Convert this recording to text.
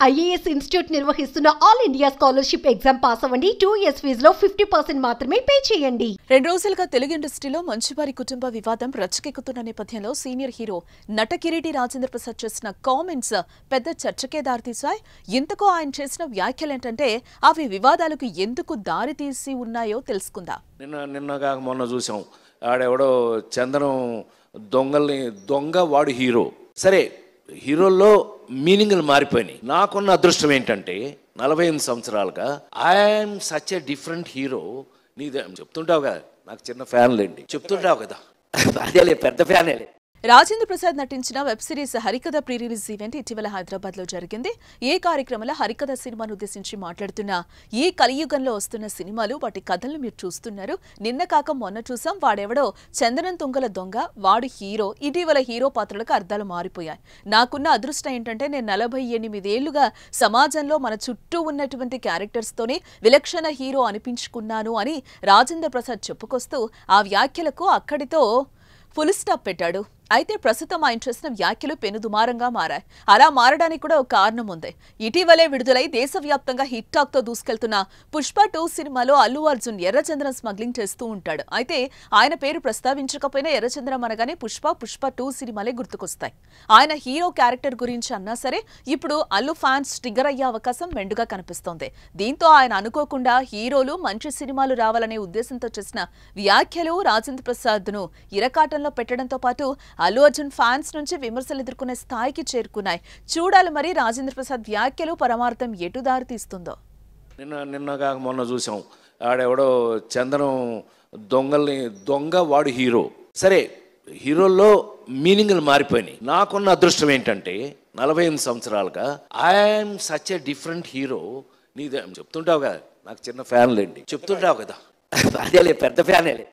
IAS institute నిర్వహిస్తున్న all India scholarship exam pass అవ్వండి. 2 years ఫీజులో 50% మాత్రమే పే చేయండి. 2 రోజులుగా తెలుగు ఇండస్ట్రీలో మంచువారి కుటుంబ వివాదం రచ్చకెక్కుతున్న నేపథ్యంలో సీనియర్ హీరో నటకిరీటి రాజేంద్ర ప్రసాద్ చేసిన కామెంట్స్ పెద్ద చర్చకే దారితీశాయి. ఇంతకు ఆయన చేసిన వ్యాఖ్యలేంటంటే అవి వివాదాలకు ఎందుకు దారితీసి ఉన్నాయో తెలుసుకుందాం. నిన్నగా మొన్న చూసాం, ఆడెవడో చందనం దొంగ వాడు హీరో. సరే, హీరోల్లో మీనింగ్లు మారిపోయినాయి. నాకున్న అదృష్టం ఏంటంటే 48 సంవత్సరాలుగా I'm such a different hero. నీదే చెప్తుంటావు కదా, నాకు చిన్న ఫ్యాన్లేండి, చెప్తుంటావు కదా, అదేలే పెద్ద ఫ్యానేలే. రాజేంద్ర ప్రసాద్ నటించిన వెబ్ సిరీస్ హరికథ ప్రీ రిలీజ్ ఈవెంట్ ఇటీవల హైదరాబాద్ లో జరిగింది. ఈ కార్యక్రమంలో హరికథ సినిమాను ఉద్దేశించి మాట్లాడుతున్న ఈ కలియుగంలో వస్తున్న సినిమాలు వాటి కథలను మీరు చూస్తున్నారు. నిన్న కాక మొన్న చూసాం, వాడెవడో చందనం తుంగల దొంగ వాడు హీరో. ఇటీవల హీరో పాత్రలకు అర్థాలు మారిపోయాయి. నాకున్న అదృష్టం ఏంటంటే నేను 48 ఏళ్లుగా సమాజంలో మన చుట్టూ ఉన్నటువంటి క్యారెక్టర్స్ తోనే విలక్షణ హీరో అనిపించుకున్నాను అని రాజేంద్ర ప్రసాద్ చెప్పుకొస్తూ ఆ వ్యాఖ్యలకు అక్కడితో ఫుల్ స్టాప్ పెట్టాడు. అయితే ప్రస్తుతం ఆయన చేసిన వ్యాఖ్యలు పెనుదుమారంగా మారాయి. అలా మారడానికి కూడా ఒక కారణం ఉంది. ఇటీవలే విడుదలై దేశవ్యాప్తంగా హిట్ టాక్ తో దూసుకెళ్తున్న పుష్ప 2 సినిమాలో అల్లు అర్జున్ ఎర్రచంద్రం స్మగ్లింగ్ చేస్తూ ఉంటాడు. అయితే ఆయన పేరు ప్రస్తావించకపోయినా ఎర్రచంద్రం అనగానే పుష్ప 2 సినిమాలే గుర్తుకొస్తాయి. ఆయన హీరో క్యారెక్టర్ గురించి అన్నా సరే ఇప్పుడు అల్లు ఫ్యాన్స్ ట్రిగ్గర్ అయ్యే అవకాశం మెండుగా కనిపిస్తోంది. దీంతో ఆయన అనుకోకుండా హీరోలు మంచి సినిమాలు రావాలనే ఉద్దేశంతో చేసిన వ్యాఖ్యలు రాజేంద్ర ప్రసాద్ ను ఇరకాటంలో పెట్టడంతో పాటు అల్లు అర్జున్ ఫ్యాన్స్ నుంచి విమర్శలు ఎదుర్కొనే స్థాయికి చేరుకున్నాయి. చూడాలి మరి రాజేంద్ర ప్రసాద్ వ్యాఖ్యలు పరమార్థం ఎటు దారి తీస్తుందో. నిన్నగా మొన్న చూసాం, ఆడెవడో చందనం దొంగ వాడు హీరో. సరే, హీరోల్లో మీనింగ్లు మారిపోయినాయి. నాకున్న అదృష్టం ఏంటంటే 48 సంవత్సరాలుగా I'm such a different hero. నీదే చెప్తుంటావు కదా, నాకు చిన్న ఫ్యాన్లేండి, చెప్తుంటావు కదా, అదేలే పెద్ద ఫ్యానేలే.